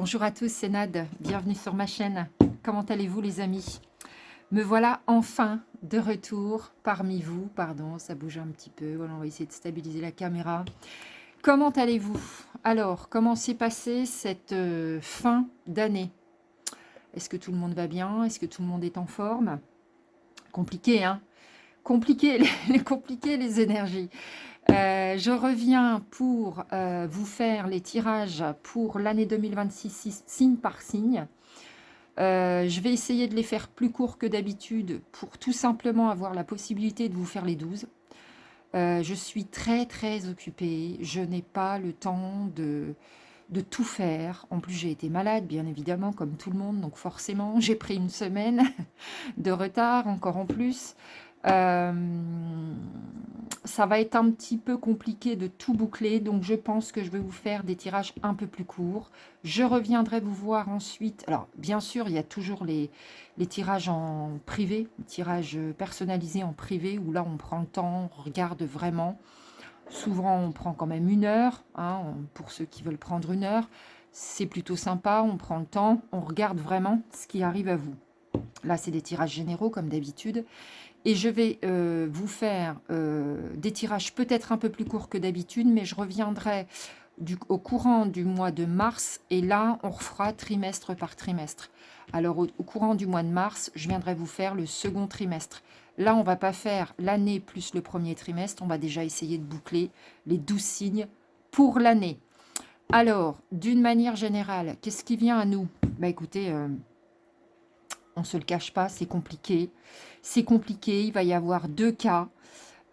Bonjour à tous, c'est Nad, bienvenue sur ma chaîne. Comment allez-vous les amis? Me voilà enfin de retour parmi vous. Pardon, ça bouge un petit peu. Voilà, on va essayer de stabiliser la caméra. Comment allez-vous? Alors, comment s'est passée cette fin d'année? Est-ce que tout le monde va bien? Est-ce que tout le monde est en forme? Compliqué, hein? Compliqué, compliqué les énergies. Je reviens pour vous faire les tirages pour l'année 2026, signe par signe. Je vais essayer de les faire plus courts que d'habitude pour tout simplement avoir la possibilité de vous faire les 12. Je suis très très occupée, je n'ai pas le temps de tout faire. En plus, j'ai été malade, bien évidemment, comme tout le monde, donc forcément, j'ai pris une semaine de retard, encore en plus. Euh, ça va être un petit peu compliqué de tout boucler, donc je pense que je vais vous faire des tirages un peu plus courts. Je reviendrai vous voir ensuite. Alors, bien sûr, il y a toujours les tirages en privé, les tirages personnalisés en privé, où là, on prend le temps, on regarde vraiment. Souvent, on prend quand même 1 heure, hein, pour ceux qui veulent prendre 1 heure. C'est plutôt sympa, on prend le temps, on regarde vraiment ce qui arrive à vous. Là, c'est des tirages généraux, comme d'habitude. Et je vais vous faire des tirages peut-être un peu plus courts que d'habitude, mais je reviendrai au courant du mois de mars. Et là, on refera trimestre par trimestre. Alors, au courant du mois de mars, je viendrai vous faire le second trimestre. Là, on ne va pas faire l'année plus le premier trimestre. On va déjà essayer de boucler les 12 signes pour l'année. Alors, d'une manière générale, qu'est-ce qui vient à nous? Bah écoutez, on ne se le cache pas, c'est compliqué. C'est compliqué, il va y avoir 2 cas,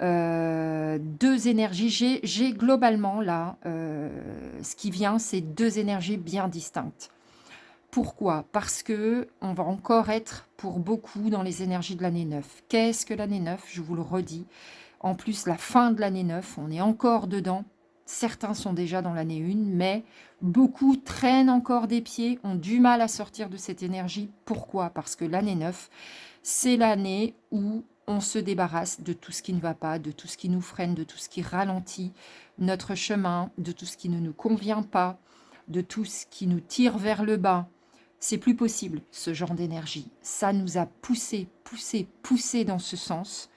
2 énergies. J'ai globalement là, ce qui vient, c'est 2 énergies bien distinctes. Pourquoi? Parce que on va encore être pour beaucoup dans les énergies de l'année 9. Qu'est-ce que l'année 9? Je vous le redis. En plus, la fin de l'année 9, on est encore dedans. Certains sont déjà dans l'année 1, mais beaucoup traînent encore des pieds, ont du mal à sortir de cette énergie. Pourquoi? Parce que l'année 9, c'est l'année où on se débarrasse de tout ce qui ne va pas, de tout ce qui nous freine, de tout ce qui ralentit notre chemin, de tout ce qui ne nous convient pas, de tout ce qui nous tire vers le bas. C'est plus possible, ce genre d'énergie. Ça nous a poussé dans ce sens.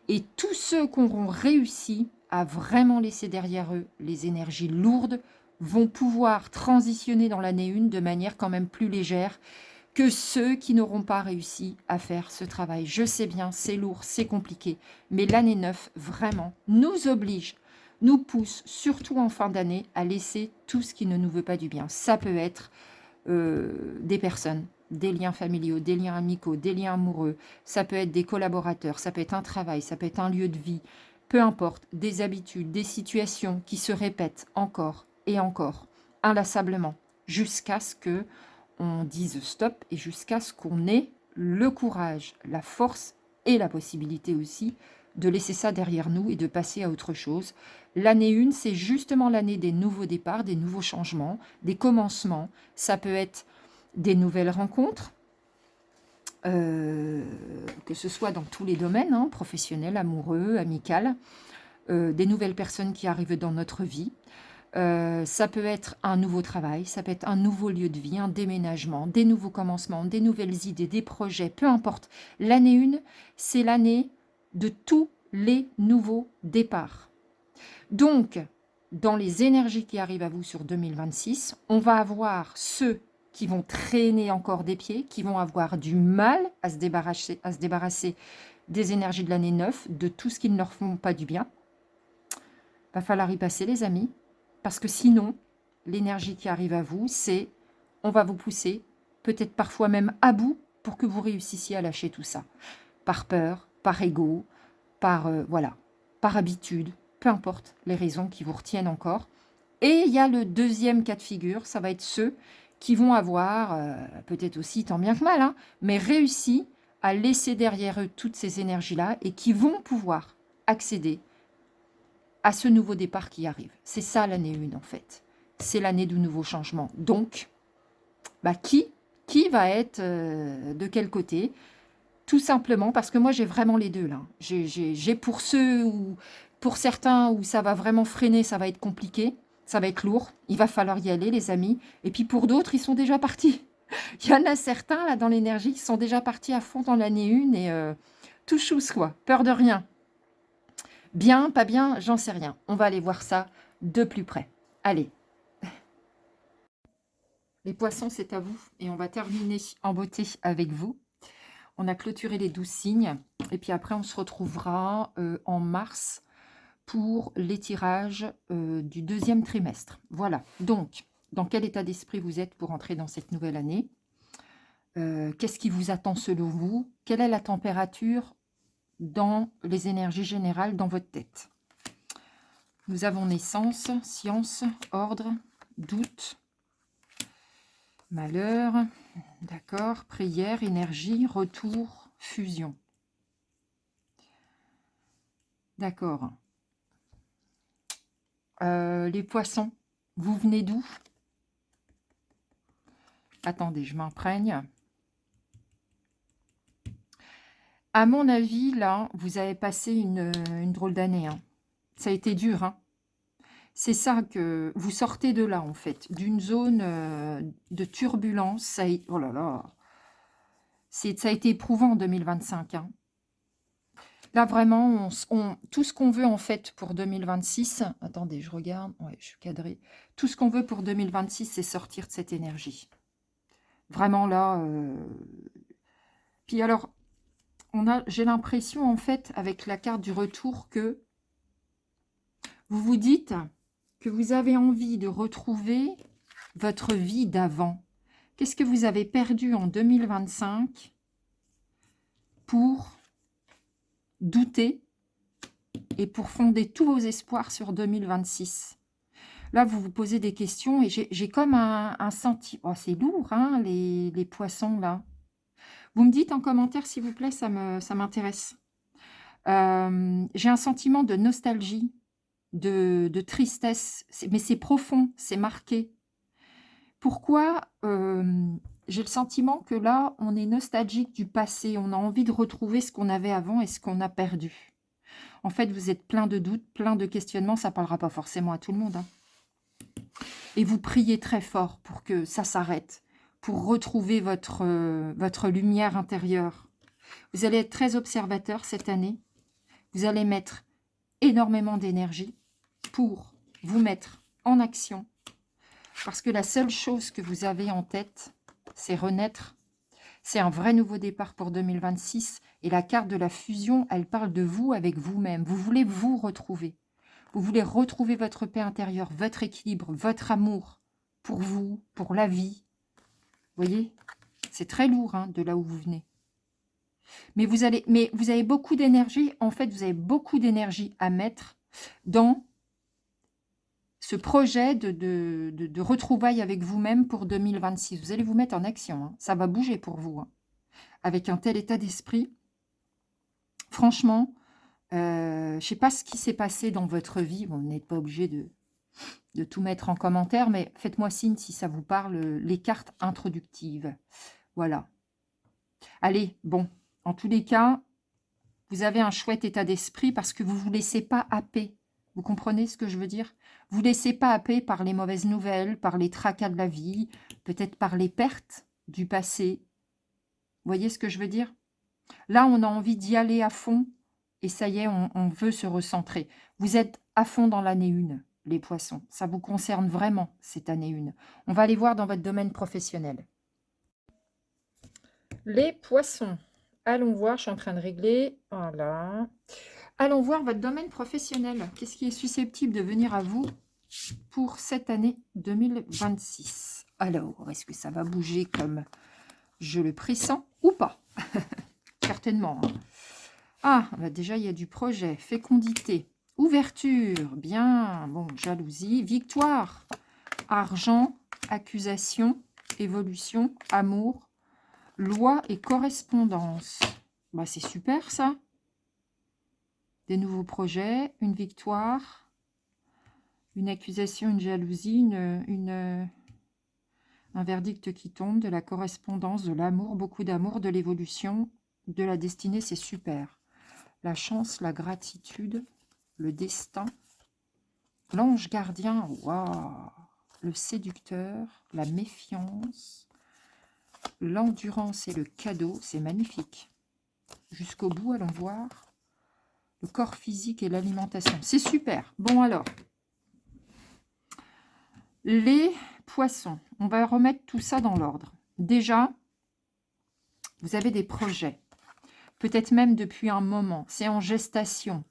Et tous ceux qui auront réussi à vraiment laisser derrière eux les énergies lourdes vont pouvoir transitionner dans l'année 1 de manière quand même plus légère que ceux qui n'auront pas réussi à faire ce travail. Je sais bien, c'est lourd, c'est compliqué, mais l'année 9, vraiment, nous oblige, nous pousse, surtout en fin d'année, à laisser tout ce qui ne nous veut pas du bien. Ça peut être des personnes, des liens familiaux, des liens amicaux, des liens amoureux, ça peut être des collaborateurs, ça peut être un travail, ça peut être un lieu de vie, peu importe, des habitudes, des situations qui se répètent encore et encore, inlassablement, jusqu'à ce que on dise stop et jusqu'à ce qu'on ait le courage, la force et la possibilité aussi de laisser ça derrière nous et de passer à autre chose. L'année 1, c'est justement l'année des nouveaux départs, des nouveaux changements, des commencements. Ça peut être des nouvelles rencontres, que ce soit dans tous les domaines, hein, professionnels, amoureux, amical, des nouvelles personnes qui arrivent dans notre vie. Ça peut être un nouveau travail, ça peut être un nouveau lieu de vie, un déménagement, des nouveaux commencements, des nouvelles idées, des projets, peu importe. L'année 1, c'est l'année de tous les nouveaux départs. Donc, dans les énergies qui arrivent à vous sur 2026, on va avoir ceux qui vont traîner encore des pieds, qui vont avoir du mal à se débarrasser des énergies de l'année 9, de tout ce qui ne leur font pas du bien. Va falloir y passer, les amis, parce que sinon, l'énergie qui arrive à vous, c'est on va vous pousser, peut-être parfois même à bout, pour que vous réussissiez à lâcher tout ça. Par peur, par ego, voilà, par habitude, peu importe les raisons qui vous retiennent encore. Et il y a le deuxième cas de figure, ça va être ceux qui vont avoir, peut-être aussi tant bien que mal, hein, mais réussi à laisser derrière eux toutes ces énergies-là et qui vont pouvoir accéder à ce nouveau départ qui arrive. C'est ça l'année 1 en fait. C'est l'année du nouveau changement. Donc, qui va être de quel côté? Tout simplement parce que moi j'ai vraiment les deux là. J'ai pour certains où ça va vraiment freiner, ça va être compliqué. Ça va être lourd. Il va falloir y aller, les amis. Et puis pour d'autres, ils sont déjà partis. Il y en a certains, là, dans l'énergie, qui sont déjà partis à fond dans l'année 1 et tout chousse, quoi. Peur de rien. Bien, pas bien, j'en sais rien. On va aller voir ça de plus près. Allez. Les poissons, c'est à vous. Et on va terminer en beauté avec vous. On a clôturé les 12 signes. Et puis après, on se retrouvera en mars pour les tirages du 2e trimestre. Voilà. Donc, dans quel état d'esprit vous êtes pour entrer dans cette nouvelle année? Qu'est-ce qui vous attend selon vous? Quelle est la température dans les énergies générales dans votre tête? Nous avons naissance, science, ordre, doute, malheur, d'accord, prière, énergie, retour, fusion. D'accord. Les poissons, vous venez d'où? Attendez, je m'imprègne. À mon avis, là, vous avez passé une drôle d'année. Hein. Ça a été dur. Hein. C'est ça que vous sortez de là, en fait, d'une zone de turbulence. Oh là là, ça a été éprouvant en 2025. Hein. Là, vraiment, tout ce qu'on veut, en fait, pour 2026... Attendez, je regarde. Ouais, je suis cadrée. Tout ce qu'on veut pour 2026, c'est sortir de cette énergie. Vraiment, là... Puis alors, j'ai l'impression, en fait, avec la carte du retour, que vous vous dites que vous avez envie de retrouver votre vie d'avant. Qu'est-ce que vous avez perdu en 2025 pour douter et pour fonder tous vos espoirs sur 2026? Là, vous vous posez des questions et j'ai comme un sentiment... Oh, c'est lourd, hein, les poissons, là. Vous me dites en commentaire, s'il vous plaît, ça m'intéresse. J'ai un sentiment de nostalgie, de tristesse, mais c'est profond, c'est marqué. Pourquoi j'ai le sentiment que là, on est nostalgique du passé, on a envie de retrouver ce qu'on avait avant et ce qu'on a perdu. En fait, vous êtes plein de doutes, plein de questionnements, ça ne parlera pas forcément à tout le monde. Hein. Et vous priez très fort pour que ça s'arrête, pour retrouver votre lumière intérieure. Vous allez être très observateur cette année. Vous allez mettre énormément d'énergie pour vous mettre en action. Parce que la seule chose que vous avez en tête, c'est renaître. C'est un vrai nouveau départ pour 2026. Et la carte de la fusion, elle parle de vous avec vous-même. Vous voulez vous retrouver. Vous voulez retrouver votre paix intérieure, votre équilibre, votre amour pour vous, pour la vie. Vous voyez? C'est très lourd hein, de là où vous venez. Mais vous avez beaucoup d'énergie. En fait, vous avez beaucoup d'énergie à mettre dans ce projet de retrouvailles avec vous-même pour 2026. Vous allez vous mettre en action. Hein. Ça va bouger pour vous. Hein. Avec un tel état d'esprit. Franchement, je ne sais pas ce qui s'est passé dans votre vie. Bon, vous n'êtes pas obligé de tout mettre en commentaire, mais faites-moi signe si ça vous parle, les cartes introductives. Voilà. Allez, bon, en tous les cas, vous avez un chouette état d'esprit parce que vous ne vous laissez pas happer. Vous comprenez ce que je veux dire? Vous ne laissez pas happer par les mauvaises nouvelles, par les tracas de la vie, peut-être par les pertes du passé. Vous voyez ce que je veux dire? Là, on a envie d'y aller à fond et ça y est, on veut se recentrer. Vous êtes à fond dans l'année 1, les poissons. Ça vous concerne vraiment, cette année 1. On va aller voir dans votre domaine professionnel. Les poissons. Allons voir, je suis en train de régler. Voilà. Allons voir votre domaine professionnel. Qu'est-ce qui est susceptible de venir à vous pour cette année 2026? Alors, est-ce que ça va bouger comme je le pressens ou pas? Certainement. Hein. Ah, bah déjà, il y a du projet. Fécondité. Ouverture. Bien. Bon, jalousie. Victoire. Argent. Accusation. Évolution. Amour. Loi et correspondance. Bah, c'est super, ça. Des nouveaux projets. Une victoire. Une accusation, une jalousie. Un verdict qui tombe. De la correspondance. De l'amour. Beaucoup d'amour. De l'évolution. De la destinée. C'est super. La chance, la gratitude, le destin, L'ange gardien, waouh, le séducteur, la méfiance, l'endurance et le cadeau, c'est magnifique. Jusqu'au bout, allons voir. Le corps physique et l'alimentation, c'est super. Bon alors, les poissons, on va remettre tout ça dans l'ordre. Déjà, vous avez des projets, peut-être même depuis un moment, c'est en gestation.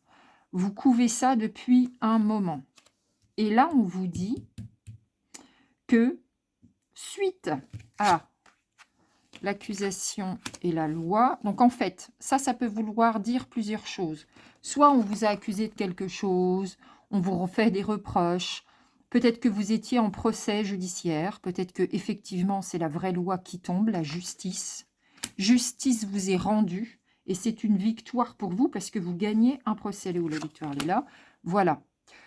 Vous couvez ça depuis un moment. Et là, on vous dit que suite à l'accusation et la loi, donc en fait, ça peut vouloir dire plusieurs choses. Soit on vous a accusé de quelque chose, on vous refait des reproches, peut-être que vous étiez en procès judiciaire, peut-être que effectivement c'est la vraie loi qui tombe, la justice. Justice vous est rendue et c'est une victoire pour vous parce que vous gagnez un procès. Là où la victoire est là, voilà.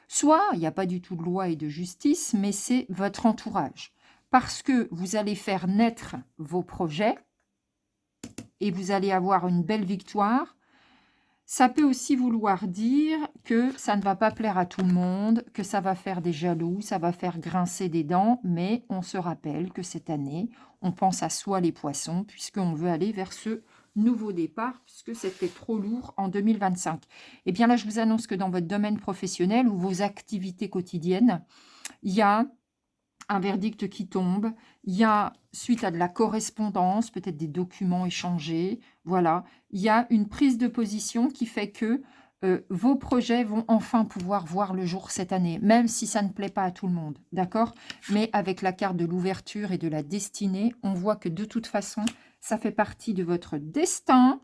Soit il n'y a pas du tout de loi et de justice, mais c'est votre entourage. Parce que vous allez faire naître vos projets et vous allez avoir une belle victoire. Ça peut aussi vouloir dire que ça ne va pas plaire à tout le monde, que ça va faire des jaloux, ça va faire grincer des dents, mais on se rappelle que cette année, on pense à soi les poissons, puisqu'on veut aller vers ce nouveau départ, puisque c'était trop lourd en 2025. Et bien là, je vous annonce que dans votre domaine professionnel ou vos activités quotidiennes, il y a un verdict qui tombe, il y a, suite à de la correspondance, peut-être des documents échangés, voilà, il y a une prise de position qui fait que vos projets vont enfin pouvoir voir le jour cette année, même si ça ne plaît pas à tout le monde, d'accord? Mais avec la carte de l'ouverture et de la destinée, on voit que de toute façon, ça fait partie de votre destin.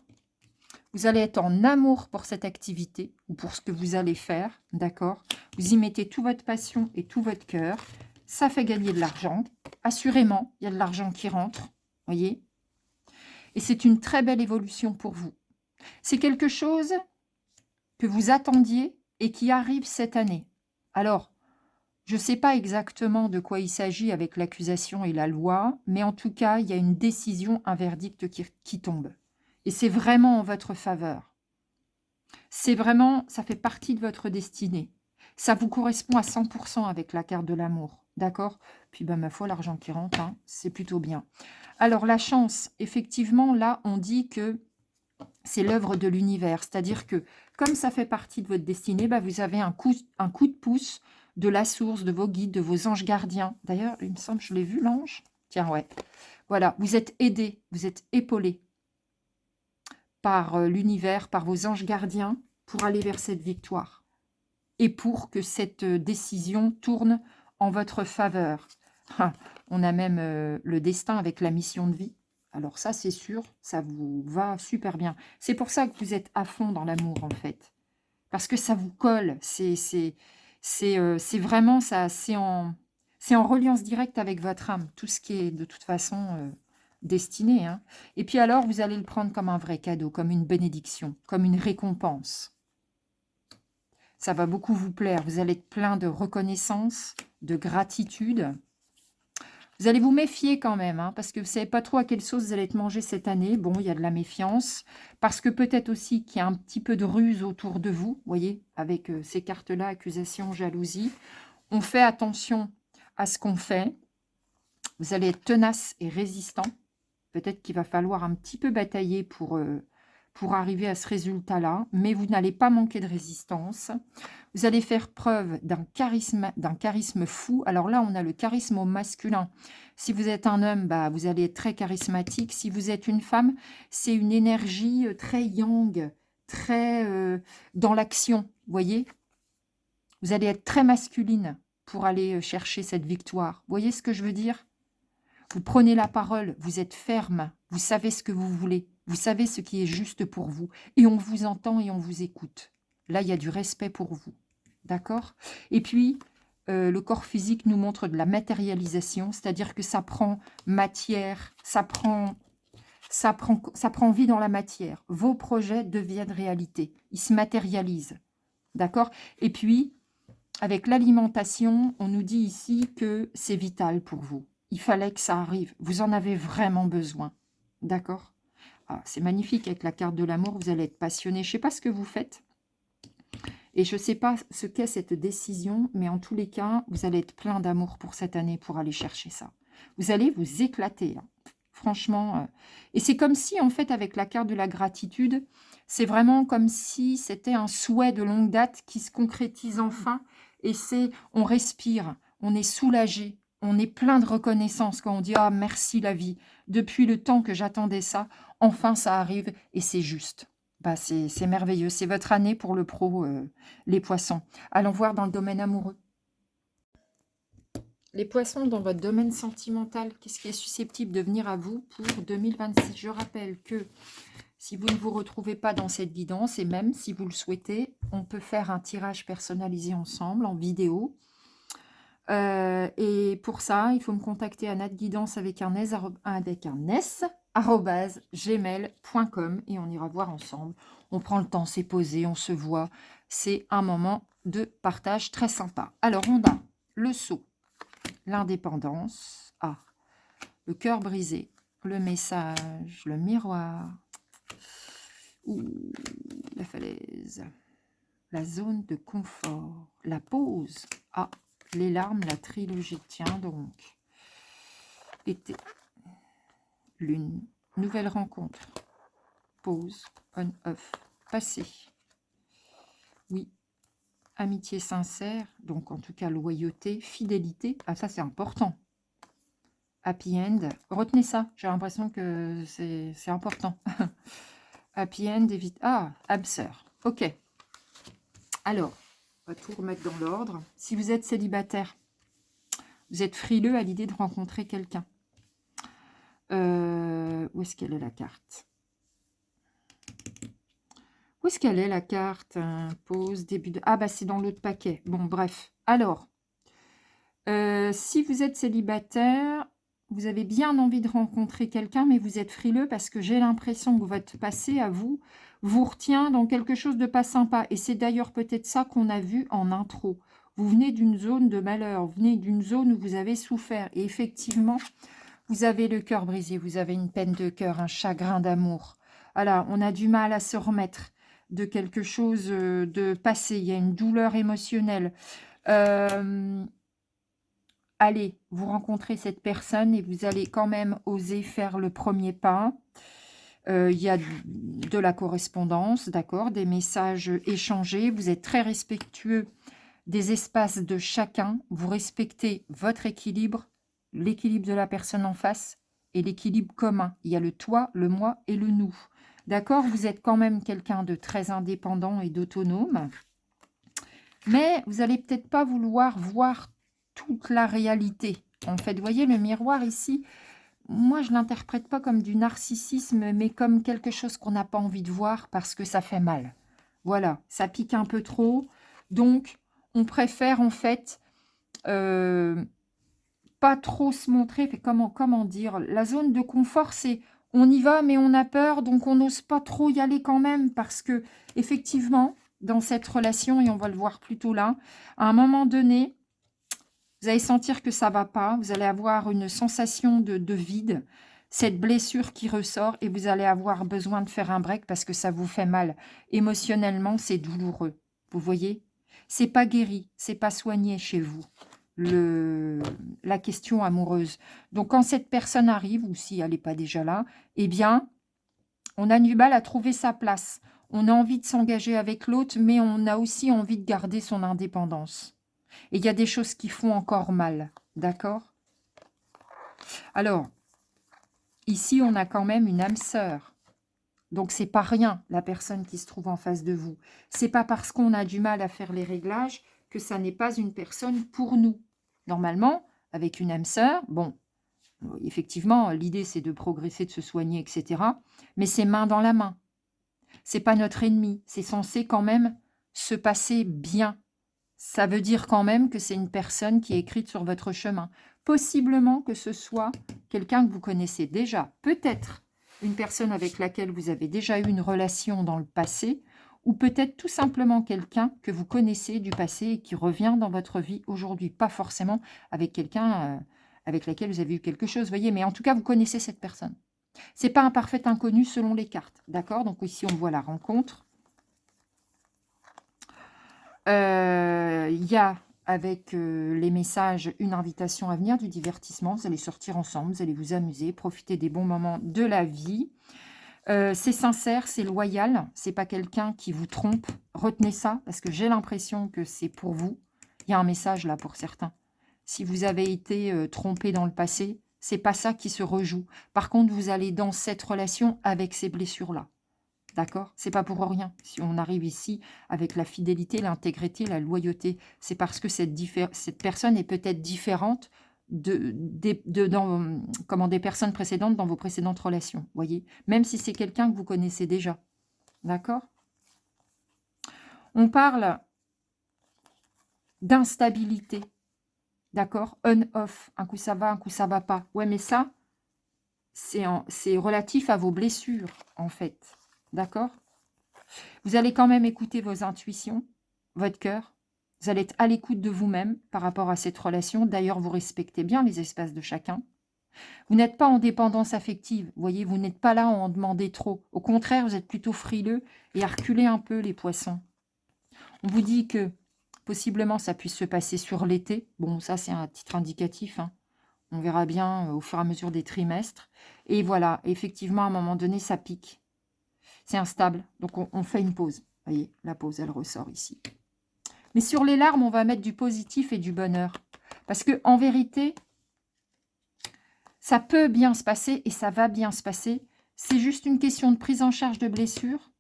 Vous allez être en amour pour cette activité ou pour ce que vous allez faire, d'accord? Vous y mettez toute votre passion et tout votre cœur. Ça fait gagner de l'argent. Assurément, il y a de l'argent qui rentre, voyez? Et c'est une très belle évolution pour vous. C'est quelque chose que vous attendiez et qui arrive cette année. Alors, je ne sais pas exactement de quoi il s'agit avec l'accusation et la loi, mais en tout cas, il y a une décision, un verdict qui tombe. Et c'est vraiment en votre faveur. C'est vraiment, ça fait partie de votre destinée. Ça vous correspond à 100% avec la carte de l'amour, d'accord? Puis, ben, ma foi, l'argent qui rentre, hein, c'est plutôt bien. Alors, la chance, effectivement, là, on dit que c'est l'œuvre de l'univers. C'est-à-dire que, comme ça fait partie de votre destinée, ben, vous avez un coup de pouce de la source, de vos guides, de vos anges gardiens. D'ailleurs, il me semble que je l'ai vu, l'ange. Tiens, ouais. Voilà, vous êtes aidé, vous êtes épaulé par l'univers, par vos anges gardiens, pour aller vers cette victoire. Et pour que cette décision tourne en votre faveur. Ah, on a même le destin avec la mission de vie. Alors ça, c'est sûr, ça vous va super bien. C'est pour ça que vous êtes à fond dans l'amour, en fait. Parce que ça vous colle. C'est vraiment ça. C'est en reliance directe avec votre âme. Tout ce qui est de toute façon destiné. Hein. Et puis alors, vous allez le prendre comme un vrai cadeau, comme une bénédiction, comme une récompense. Ça va beaucoup vous plaire. Vous allez être plein de reconnaissance, de gratitude. Vous allez vous méfier quand même, hein, parce que vous ne savez pas trop à quelle sauce vous allez être mangé cette année. Bon, il y a de la méfiance, parce que peut-être aussi qu'il y a un petit peu de ruse autour de vous, vous voyez, avec ces cartes-là, accusation, jalousie. On fait attention à ce qu'on fait. Vous allez être tenace et résistant. Peut-être qu'il va falloir un petit peu batailler pour arriver à ce résultat-là, mais vous n'allez pas manquer de résistance. Vous allez faire preuve d'un charisme fou. Alors là, on a le charisme au masculin. Si vous êtes un homme, bah, vous allez être très charismatique. Si vous êtes une femme, c'est une énergie très yang, très dans l'action, vous voyez? Vous allez être très masculine pour aller chercher cette victoire. Vous voyez ce que je veux dire? Vous prenez la parole, vous êtes ferme, vous savez ce que vous voulez, vous savez ce qui est juste pour vous. Et on vous entend et on vous écoute. Là, il y a du respect pour vous. D'accord? Et puis, le corps physique nous montre de la matérialisation, c'est-à-dire que ça prend matière, ça prend vie dans la matière. Vos projets deviennent réalité, ils se matérialisent. D'accord? Et puis, avec l'alimentation, on nous dit ici que c'est vital pour vous. Il fallait que ça arrive. Vous en avez vraiment besoin. D'accord? Ah, c'est magnifique avec la carte de l'amour. Vous allez être passionné. Je ne sais pas ce que vous faites. Et je ne sais pas ce qu'est cette décision, mais en tous les cas, vous allez être plein d'amour pour cette année pour aller chercher ça. Vous allez vous éclater, là. Franchement. Et c'est comme si, en fait, avec la carte de la gratitude, c'est vraiment comme si c'était un souhait de longue date qui se concrétise enfin. Et c'est, on respire, on est soulagé, on est plein de reconnaissance quand on dit « Ah, merci la vie, depuis le temps que j'attendais ça, enfin ça arrive et c'est juste ». Bah, c'est merveilleux, c'est votre année pour le pro, les poissons. Allons voir dans le domaine amoureux. Les poissons, dans votre domaine sentimental, qu'est-ce qui est susceptible de venir à vous pour 2026? Je rappelle que si vous ne vous retrouvez pas dans cette guidance, et même si vous le souhaitez, on peut faire un tirage personnalisé ensemble, en vidéo. Et pour ça, il faut me contacter à natguidance avec un S, gmail.com et on ira voir ensemble. On prend le temps, c'est posé, on se voit. C'est un moment de partage très sympa. Alors, on a le sceau, l'indépendance, le cœur brisé, le message, le miroir, la falaise, la zone de confort, la pause, les larmes, la trilogie, tiens donc, été, lune, nouvelle rencontre, pause, on-off, passé, oui, amitié sincère, donc en tout cas loyauté, fidélité, ça c'est important. Happy end, retenez ça, j'ai l'impression que c'est important. Happy end, évite... âme sœur, ok. Alors, on va tout remettre dans l'ordre. Si vous êtes célibataire, vous êtes frileux à l'idée de rencontrer quelqu'un. Où est-ce qu'elle est la carte? Où est-ce qu'elle est la carte? Pause, début de... bah c'est dans l'autre paquet. Bon, bref. Alors, si vous êtes célibataire, vous avez bien envie de rencontrer quelqu'un, mais vous êtes frileux parce que j'ai l'impression que votre passé à vous retient dans quelque chose de pas sympa. Et c'est d'ailleurs peut-être ça qu'on a vu en intro. Vous venez d'une zone de malheur, vous venez d'une zone où vous avez souffert. Et effectivement, vous avez le cœur brisé, vous avez une peine de cœur, un chagrin d'amour. Voilà, on a du mal à se remettre de quelque chose de passé. Il y a une douleur émotionnelle. Allez, vous rencontrez cette personne et vous allez quand même oser faire le premier pas. Il y a de la correspondance, d'accord, des messages échangés. Vous êtes très respectueux des espaces de chacun. Vous respectez votre équilibre, l'équilibre de la personne en face et l'équilibre commun. Il y a le toi, le moi et le nous. D'accord, vous êtes quand même quelqu'un de très indépendant et d'autonome. Mais vous n'allez peut-être pas vouloir voir toute la réalité. En fait, vous voyez, le miroir ici, moi, je ne l'interprète pas comme du narcissisme, mais comme quelque chose qu'on n'a pas envie de voir parce que ça fait mal. Voilà, ça pique un peu trop. Donc, on préfère en fait pas trop se montrer. Comment dire? La zone de confort, c'est on y va, mais on a peur, donc on n'ose pas trop y aller quand même parce que effectivement, dans cette relation, et on va le voir plutôt là, à un moment donné, vous allez sentir que ça ne va pas, vous allez avoir une sensation de vide, cette blessure qui ressort et vous allez avoir besoin de faire un break parce que ça vous fait mal. Émotionnellement, c'est douloureux. Vous voyez? C'est pas guéri, c'est pas soigné chez vous, la question amoureuse. Donc, quand cette personne arrive, ou si elle n'est pas déjà là, eh bien, on a du mal à trouver sa place. On a envie de s'engager avec l'autre, mais on a aussi envie de garder son indépendance. Et il y a des choses qui font encore mal, d'accord? Alors, ici, on a quand même une âme sœur. Donc, c'est pas rien, la personne qui se trouve en face de vous. C'est pas parce qu'on a du mal à faire les réglages que ça n'est pas une personne pour nous. Normalement, avec une âme sœur, bon, effectivement, l'idée, c'est de progresser, de se soigner, etc. Mais c'est main dans la main. C'est pas notre ennemi. C'est censé quand même se passer bien. Ça veut dire quand même que c'est une personne qui est écrite sur votre chemin. Possiblement que ce soit quelqu'un que vous connaissez déjà. Peut-être une personne avec laquelle vous avez déjà eu une relation dans le passé, ou peut-être tout simplement quelqu'un que vous connaissez du passé et qui revient dans votre vie aujourd'hui. Pas forcément avec quelqu'un avec laquelle vous avez eu quelque chose, voyez, mais en tout cas, vous connaissez cette personne. Ce n'est pas un parfait inconnu selon les cartes, d'accord? Donc ici, on voit la rencontre. Il y a avec les messages une invitation à venir, du divertissement. Vous allez sortir ensemble, vous allez vous amuser, profiter des bons moments de la vie. C'est sincère, c'est loyal, c'est pas quelqu'un qui vous trompe. Retenez ça, parce que j'ai l'impression que c'est pour vous. Il y a un message là pour certains. Si vous avez été trompé dans le passé, c'est pas ça qui se rejoue. Par contre, vous allez dans cette relation avec ces blessures-là. D'accord? C'est pas pour rien. Si on arrive ici avec la fidélité, l'intégrité, la loyauté, c'est parce que cette personne est peut-être différente des personnes précédentes dans vos précédentes relations. Voyez? Même si c'est quelqu'un que vous connaissez déjà. D'accord? On parle d'instabilité. D'accord? On-off. Un coup ça va, un coup ça va pas. Ouais, mais ça, c'est relatif à vos blessures, en fait. D'accord? Vous allez quand même écouter vos intuitions, votre cœur. Vous allez être à l'écoute de vous-même par rapport à cette relation. D'ailleurs, vous respectez bien les espaces de chacun. Vous n'êtes pas en dépendance affective. Vous voyez, vous n'êtes pas là à en demander trop. Au contraire, vous êtes plutôt frileux et à reculer un peu les poissons. On vous dit que possiblement ça puisse se passer sur l'été. Bon, ça c'est un titre indicatif, hein. On verra bien au fur et à mesure des trimestres. Et voilà, effectivement, à un moment donné, ça pique. C'est instable, donc on fait une pause. Vous voyez, la pause, elle ressort ici. Mais sur les larmes, on va mettre du positif et du bonheur. Parce que en vérité, ça peut bien se passer et ça va bien se passer. C'est juste une question de prise en charge de blessures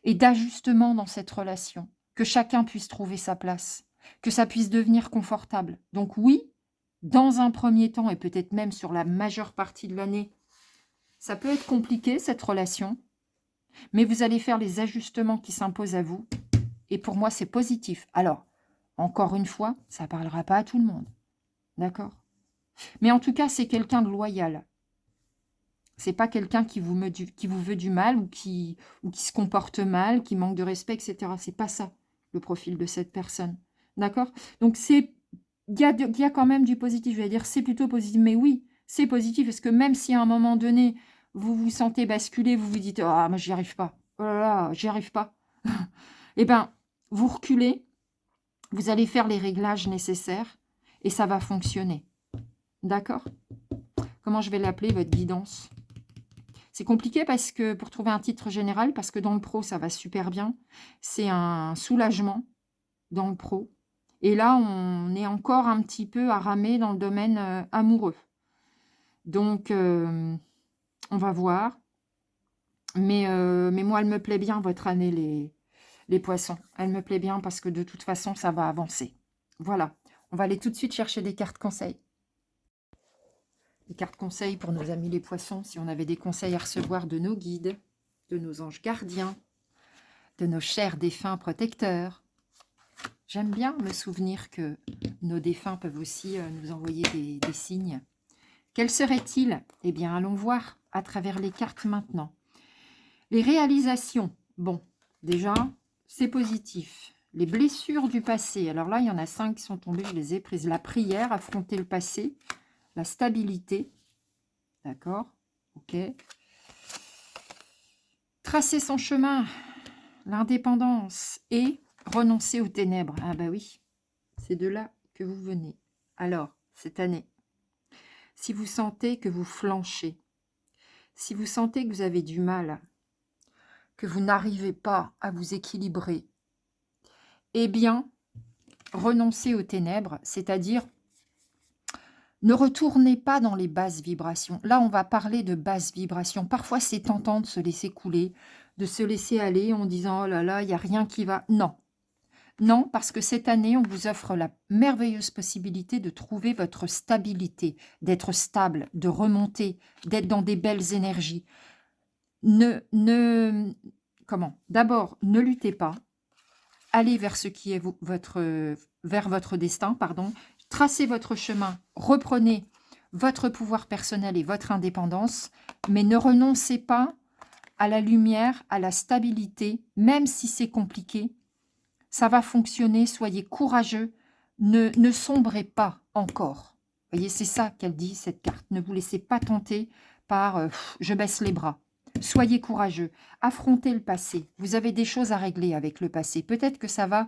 et d'ajustement dans cette relation. Que chacun puisse trouver sa place, que ça puisse devenir confortable. Donc oui, dans un premier temps et peut-être même sur la majeure partie de l'année, ça peut être compliqué cette relation, mais vous allez faire les ajustements qui s'imposent à vous. Et pour moi, c'est positif. Alors, encore une fois, ça ne parlera pas à tout le monde. D'accord? Mais en tout cas, c'est quelqu'un de loyal. C'est pas quelqu'un qui vous veut du mal ou qui se comporte mal, qui manque de respect, etc. C'est pas ça, le profil de cette personne. D'accord? Donc, il y a quand même du positif. Je vais dire, c'est plutôt positif. Mais oui, c'est positif. Parce que même si à un moment donné, vous vous sentez basculer, vous vous dites, ah, moi, j'y arrive pas. Oh là là, j'y arrive pas. Eh bien, vous reculez, vous allez faire les réglages nécessaires et ça va fonctionner. D'accord? Comment je vais l'appeler, votre guidance? C'est compliqué parce que pour trouver un titre général, parce que dans le pro, ça va super bien. C'est un soulagement dans le pro. Et là, on est encore un petit peu à ramer dans le domaine amoureux. Donc, on va voir. Mais moi, elle me plaît bien, votre année, les poissons. Elle me plaît bien parce que de toute façon, ça va avancer. Voilà. On va aller tout de suite chercher des cartes conseils. Des cartes conseils pour nos amis les poissons, si on avait des conseils à recevoir de nos guides, de nos anges gardiens, de nos chers défunts protecteurs. J'aime bien me souvenir que nos défunts peuvent aussi nous envoyer des signes. Quels seraient-ils? Eh bien, allons voir à travers les cartes maintenant. Les réalisations. Bon, déjà, c'est positif. Les blessures du passé. Alors là, il y en a 5 qui sont tombées, je les ai prises. La prière, affronter le passé. La stabilité. D'accord? Ok. Tracer son chemin. L'indépendance. Et renoncer aux ténèbres. Ah bah oui, c'est de là que vous venez. Alors, cette année, si vous sentez que vous flanchez, si vous sentez que vous avez du mal, que vous n'arrivez pas à vous équilibrer, eh bien, renoncez aux ténèbres, c'est-à-dire ne retournez pas dans les basses vibrations. Là, on va parler de basses vibrations. Parfois, c'est tentant de se laisser couler, de se laisser aller en disant « Oh là là, il n'y a rien qui va. » Non. Non, parce que cette année, on vous offre la merveilleuse possibilité de trouver votre stabilité, d'être stable, de remonter, d'être dans des belles énergies. D'abord, ne luttez pas. Allez vers ce qui est vers votre destin, pardon. Tracez votre chemin, reprenez votre pouvoir personnel et votre indépendance, mais ne renoncez pas à la lumière, à la stabilité, même si c'est compliqué. Ça va fonctionner, soyez courageux, ne sombrez pas encore. Vous voyez, c'est ça qu'elle dit, cette carte. Ne vous laissez pas tenter par je baisse les bras ». Soyez courageux, affrontez le passé. Vous avez des choses à régler avec le passé. Peut-être que ça va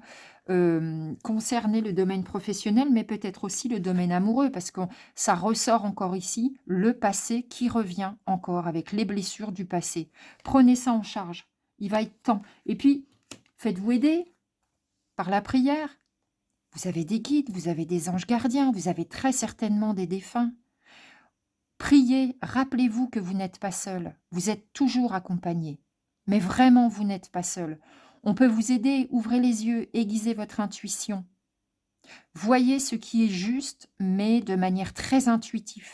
concerner le domaine professionnel, mais peut-être aussi le domaine amoureux, parce que ça ressort encore ici, le passé qui revient encore avec les blessures du passé. Prenez ça en charge, il va être temps. Et puis, faites-vous aider par la prière. Vous avez des guides, vous avez des anges gardiens, vous avez très certainement des défunts. Priez, rappelez-vous que vous n'êtes pas seul, vous êtes toujours accompagné. Mais vraiment, vous n'êtes pas seul. On peut vous aider, ouvrez les yeux, aiguisez votre intuition. Voyez ce qui est juste, mais de manière très intuitive.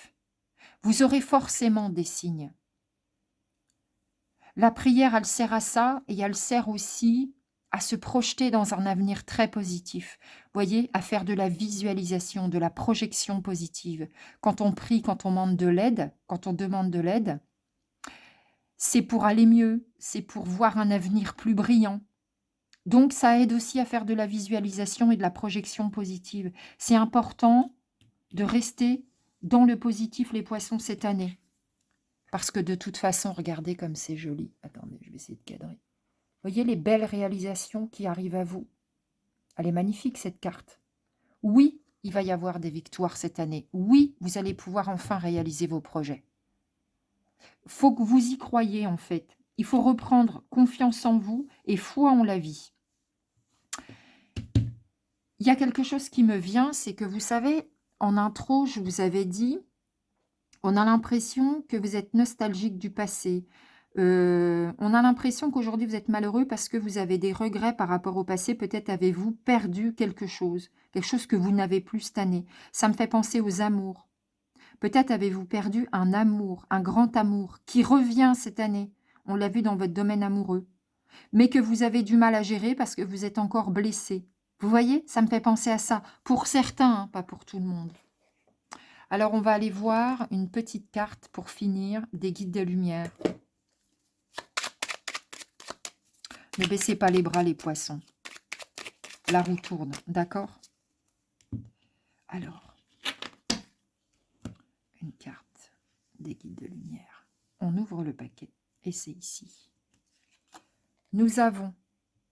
Vous aurez forcément des signes. La prière, elle sert à ça, et elle sert aussi à se projeter dans un avenir très positif. Voyez, à faire de la visualisation, de la projection positive. Quand on prie, quand on demande de l'aide, c'est pour aller mieux, c'est pour voir un avenir plus brillant. Donc, ça aide aussi à faire de la visualisation et de la projection positive. C'est important de rester dans le positif, les poissons, cette année. Parce que de toute façon, regardez comme c'est joli. Attendez, je vais essayer de cadrer. Voyez les belles réalisations qui arrivent à vous. Elle est magnifique, cette carte. Oui, il va y avoir des victoires cette année. Oui, vous allez pouvoir enfin réaliser vos projets. Il faut que vous y croyiez, en fait. Il faut reprendre confiance en vous et foi en la vie. Il y a quelque chose qui me vient, c'est que vous savez, en intro, je vous avais dit, on a l'impression que vous êtes nostalgique du passé. On a l'impression qu'aujourd'hui vous êtes malheureux parce que vous avez des regrets par rapport au passé. Peut-être avez-vous perdu quelque chose que vous n'avez plus cette année. Ça me fait penser aux amours. Peut-être avez-vous perdu un amour, un grand amour, qui revient cette année. On l'a vu dans votre domaine amoureux. Mais que vous avez du mal à gérer parce que vous êtes encore blessé. Vous voyez, ça me fait penser à ça. Pour certains, hein, pas pour tout le monde. Alors, on va aller voir une petite carte pour finir des guides de lumière. Ne baissez pas les bras, les poissons. La roue tourne, d'accord? Alors, une carte des guides de lumière. On ouvre le paquet et c'est ici. Nous avons,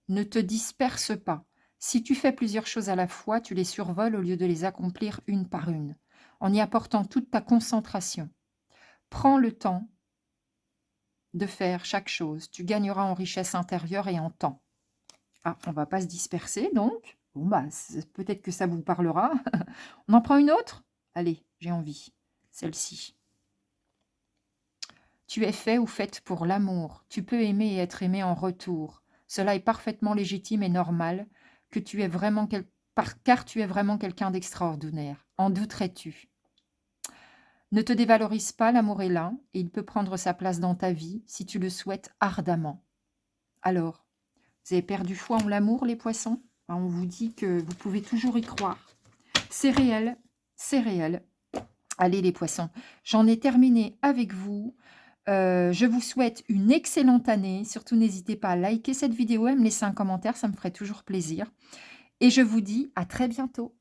ne te disperse pas. Si tu fais plusieurs choses à la fois, tu les survoles au lieu de les accomplir une par une, en y apportant toute ta concentration. Prends le temps de faire chaque chose. Tu gagneras en richesse intérieure et en temps. Ah, on ne va pas se disperser, donc. Bon, bah, peut-être que ça vous parlera. On en prend une autre? Allez, j'ai envie. Celle-ci. Tu es fait ou faite pour l'amour. Tu peux aimer et être aimé en retour. Cela est parfaitement légitime et normal, car tu es vraiment quelqu'un d'extraordinaire. En douterais-tu? Ne te dévalorise pas, l'amour est là, et il peut prendre sa place dans ta vie si tu le souhaites ardemment. Alors, vous avez perdu foi en l'amour, les poissons? On vous dit que vous pouvez toujours y croire. C'est réel, c'est réel. Allez, les poissons, j'en ai terminé avec vous. Je vous souhaite une excellente année. Surtout, n'hésitez pas à liker cette vidéo et à me laisser un commentaire, ça me ferait toujours plaisir. Et je vous dis à très bientôt.